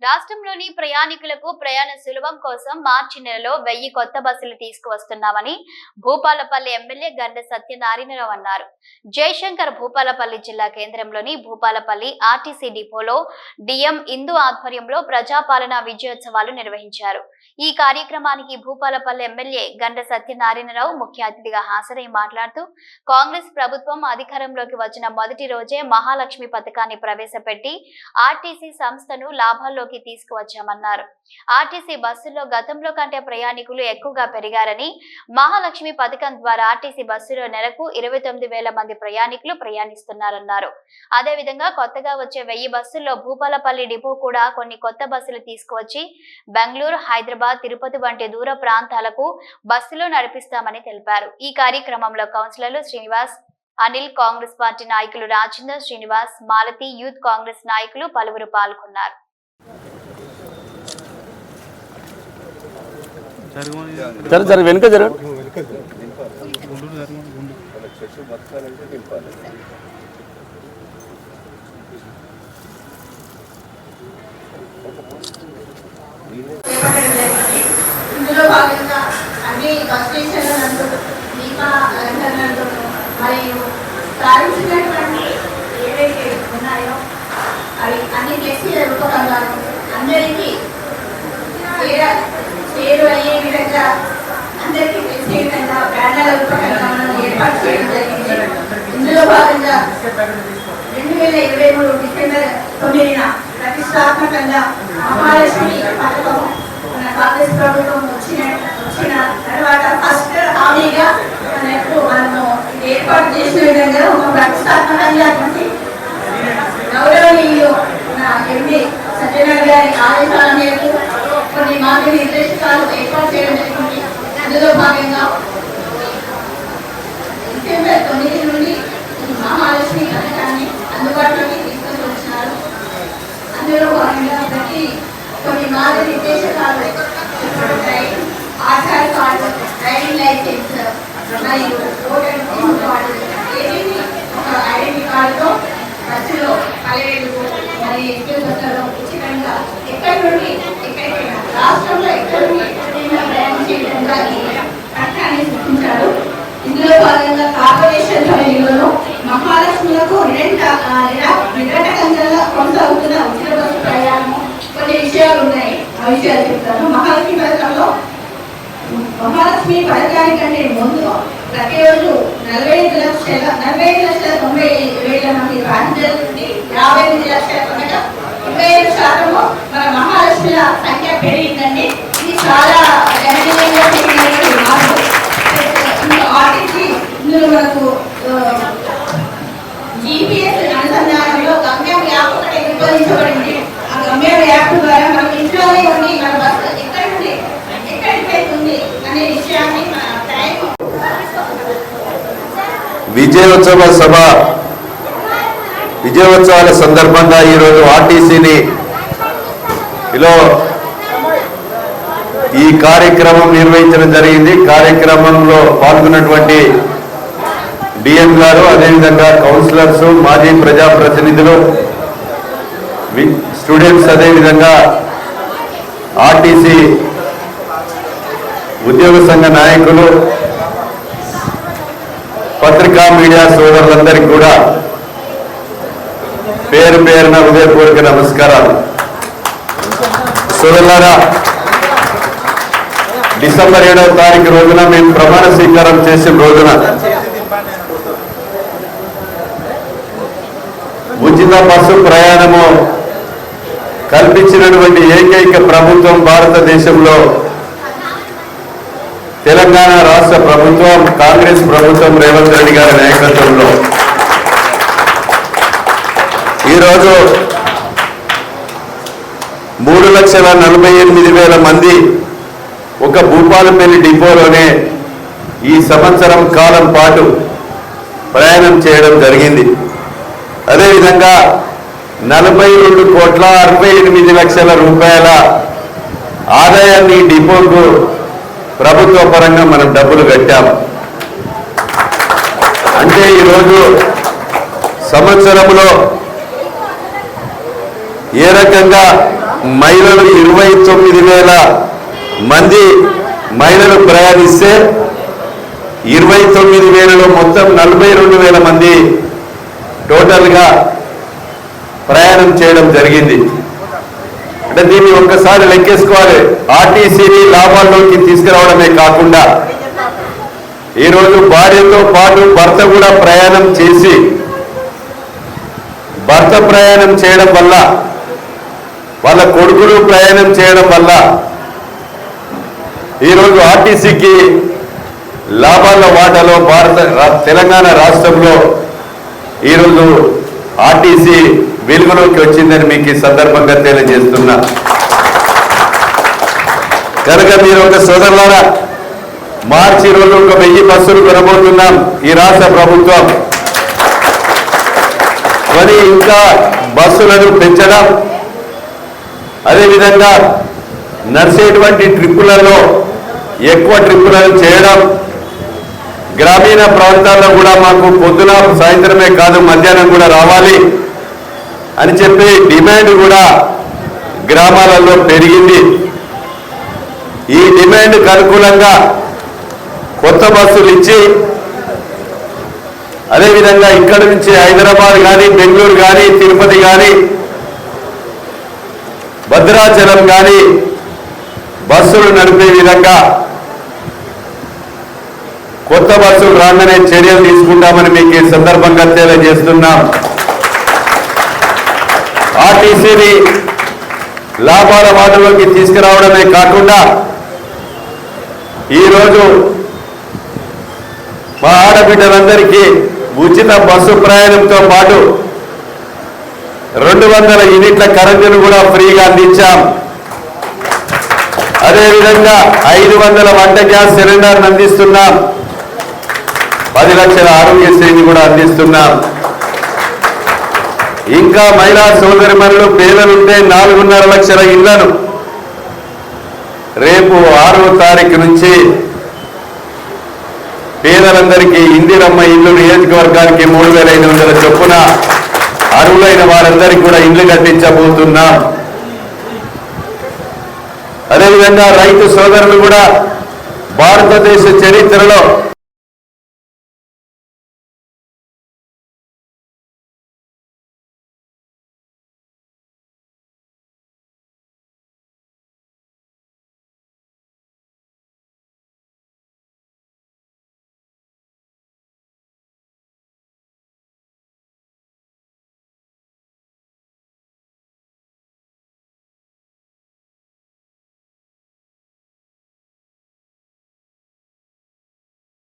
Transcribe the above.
రాష్ట్రంలోని ప్రయాణికులకు ప్రయాణ సులభం కోసం మార్చి నెలలో 1000 కొత్త బస్సులు తీసుకువస్తున్నామని భూపాలపల్లి ఎమ్మెల్యే గండ్ర సత్యనారాయణరావు అన్నారు. జయశంకర్ భూపాలపల్లి జిల్లా కేంద్రంలోని భూపాలపల్లి ఆర్టీసీ డిపోలో డిఎం ఇందు ఆధ్వర్యంలో ప్రజాపాలన విజయోత్సవాలు నిర్వహించారు. ఈ కార్యక్రమానికి భూపాలపల్లి ఎమ్మెల్యే గండ్ర సత్యనారాయణరావు ముఖ్య అతిథిగా హాజరై మాట్లాడుతూ కాంగ్రెస్ ప్రభుత్వం అధికారంలోకి వచ్చిన మొదటి రోజే మహాలక్ష్మి పథకాన్ని ప్రవేశపెట్టి ఆర్టీసీ సంస్థను లాభాల్లోకి తీసుకువచ్చామన్నారు. ఆర్టీసీ బస్సుల్లో గతంలో కంటే ప్రయాణికులు ఎక్కువగా పెరిగారని, మహాలక్ష్మి పథకం ద్వారా ఆర్టీసీ బస్సులో నెలకు 29,000 మంది ప్రయాణికులు ప్రయాణిస్తున్నారన్నారు. అదేవిధంగా కొత్తగా వచ్చే 1000 బస్సుల్లో భూపాలపల్లి డిపో కూడా కొన్ని కొత్త బస్సులు తీసుకువచ్చి బెంగళూరు, హైదరాబాద్, తిరుపతి వంటి దూర ప్రాంతాలకు బస్సులో నడిపిస్తామని తెలిపారు. ఈ కార్యక్రమంలో కౌన్సిలర్లు శ్రీనివాస్, అనిల్, కాంగ్రెస్ పార్టీ నాయకులు రాజేందర్, శ్రీనివాస్, మాలతి, యూత్ కాంగ్రెస్ నాయకులు పలువురు పాల్గొన్నారు. వెనుక ఇందులో భాగంగా అన్ని బస్ స్టేషన్ల మరియు ప్రారంభించినటువంటి ఏవైతే ఉన్నాయో అవి అన్ని చేసి రూపకంగా అందరికీ చేరువయ్యే విధంగా, అందరికీ తెలిసే విధంగా బ్యానర్ల రూపకంగా మనం ఏర్పాటు చేయడం జరిగింది. ఇందులో భాగంగా 2023 డిసెంబర్ 9న ప్రతిష్టాత్మకంగా మహాలక్ష్మి పథకం మన కాంగ్రెస్ ప్రభుత్వం వచ్చిన తర్వాత ఫస్ట్ హామీగా మనము ఏర్పాటు చేసిన విధంగా ఒక ప్రతిష్టాత్మకంగా గౌరవనీయులు ఎంపీ సత్యనారాయణ గారి ఆదేశాల మేరకు కొన్ని మార్గనిర్దేశకాలు ఏర్పాటు చేయడం జరిగింది. అందులో భాగంగా డిసెంబర్ 9 నుండి మహాలక్ష్మి పథకాన్ని అందుబాటులోకి తీసుకొని వచ్చినారు. అందులో భాగంగా కొన్ని మార్గనిర్దేశకాలు ఆధార్ కార్డు, డ్రైవింగ్ లైసెన్స్ మరియు ఓటర్ కార్డు, ఏదైనా ఒక ఐడెంటిటీ కార్డుతో బస్సులో 10,000 మరియు ఎక్కువ బస్సులో ఉచితంగా ఎక్కడి నుండి ఎక్కడికైనా రాష్ట్రంలో ఎక్కడి నుండి ఎక్కడైనా ప్రయాణం చేయడానికి పథకాన్ని సూచించారు. ఇందులో భాగంగా కార్పొరేషన్ పరిధిలో మహాలక్ష్ములకు నిరటకంగా కొనసాగుతున్న ఉచిత బస్సు ప్రయాణం కొన్ని విషయాలు ఉన్నాయి. ఆ విషయాలు చెప్తాను. మహాలక్ష్మి పథకానికంటే ముందు ప్రతిరోజు 45,90,90,000 మంది బాధితులకి 55 లక్షల కొనగా 25% మన మహాలక్ష్మిల సంఖ్య పెరిగిందండి. ఇది చాలా గణనీయంగా పెరిగినటువంటి మార్పు. ఆర్టీసీ ఇందులో మనకు GPS అనుసంధానంలో గమ్యం యాప్ ఒకటి రూపొందించబడింది. ఆ గమ్యం యాప్ ద్వారా మన ఇంట్లోనే ఉండి మన బస్సు ఎక్కడి నుండి ఎక్కడికి ఉంది అనే విషయాన్ని మన టైం విజయోత్సవాల సందర్భంగా ఈరోజు ఆర్టీసీని ఈ కార్యక్రమం నిర్వహించడం జరిగింది. కార్యక్రమంలో పాల్గొన్నటువంటి డిఎం గారు, అదేవిధంగా కౌన్సిలర్స్, మాజీ ప్రజాప్రతినిధులు, స్టూడెంట్స్, అదేవిధంగా ఆర్టీసీ ఉద్యోగ సంఘ నాయకులు, పత్రికా మీడియా సోదరులందరికీ కూడా పేరు పేరున హృదయపూర్వక నమస్కారాలు. సోదరులారా, డిసెంబర్ 7వ తారీఖు రోజున మేము ప్రమాణ స్వీకారం చేసిన రోజున ఉచిత బస్సు ప్రయాణము కల్పించినటువంటి ఏకైక ప్రభుత్వం భారతదేశంలో తెలంగాణ రాష్ట్ర ప్రభుత్వం, కాంగ్రెస్ ప్రభుత్వం, రేవంత్ రెడ్డి గారి నాయకత్వంలో ఈరోజు 3,48,000 మంది ఒక భూపాలపల్లి డిపోలోనే ఈ సంవత్సరం కాలం పాటు ప్రయాణం చేయడం జరిగింది. అదేవిధంగా 42,68,00,000 రూపాయల ఆదాయాన్ని డిపోకు ప్రభుత్వ పరంగా మనం డబ్బులు కట్టాము. అంటే ఈరోజు సంవత్సరంలో ఏ రకంగా మహిళలు 29,000 మంది మహిళలు ప్రయాణిస్తే 29,000లో మొత్తం 42,000 మంది టోటల్గా ప్రయాణం చేయడం జరిగింది. అంటే దీన్ని ఒక్కసారి లెక్కేసుకోవాలి. ఆర్టీసీని లాభాల్లోకి తీసుకురావడమే కాకుండా ఈరోజు భార్యతో పాటు భర్త కూడా ప్రయాణం చేసి భర్త ప్రయాణం చేయడం వల్ల వాళ్ళ కొడుకులు ప్రయాణం చేయడం వల్ల ఈరోజు ఆర్టీసీకి లాభాల వాటాలో తెలంగాణ రాష్ట్రంలో ఈరోజు ఆర్టీసీ వెలుగులోకి వచ్చిందని మీకు ఈ సందర్భంగా తెలియజేస్తున్నా. కనుక మీరు ఒక సోదరులారా, మార్చి రోజు 1000 బస్సులు కొనబోతున్నాం ఈ రాష్ట్ర ప్రభుత్వం. మరి ఇంకా బస్సులను పెంచడం, అదేవిధంగా నడిచేటువంటి ట్రిప్పులలో ఎక్కువ ట్రిప్పులను చేయడం, గ్రామీణ ప్రాంతాల్లో కూడా మాకు పొద్దున సాయంత్రమే కాదు మధ్యాహ్నం కూడా రావాలి అని చెప్పి డిమాండ్ కూడా గ్రామాలలో పెరిగింది. ఈ డిమాండ్కు అనుకూలంగా కొత్త బస్సులు ఇచ్చి అదేవిధంగా ఇక్కడి నుంచి హైదరాబాద్ కానీ బెంగళూరు కానీ తిరుపతి కానీ భద్రాచలం కానీ బస్సులు నడిపే విధంగా కొత్త బస్సులు రాగానే చర్యలు తీసుకుంటామని మీకు ఈ సందర్భంగా తెలియజేస్తున్నాం. ఆర్టీసీని లాభాల వాటలోకి తీసుకురావడమే కాకుండా ఈరోజు మా ఆడబిడ్డలందరికీ ఉచిత బస్సు ప్రయాణంతో పాటు 200 యూనిట్ల కరెంటును కూడా ఫ్రీగా అందించాం. అదేవిధంగా 500 వంట గ్యాస్ సిలిండర్ను అందిస్తున్నాం. 10 లక్షల ఆరోగ్యశ్రీని కూడా అందిస్తున్నాం. ఇంకా మహిళా సోదరిమణులు పేదలుంటే 4.5 లక్షల ఇళ్లను రేపు 6వ తారీఖు నుంచి పేదలందరికీ ఇందిరమ్మ ఇల్లు నియోజకవర్గానికి 3,500 చొప్పున అర్హులైన వారందరికీ కూడా ఇల్లు కట్టించబోతున్నాం. అదేవిధంగా రైతు సోదరులు కూడా భారతదేశ చరిత్రలో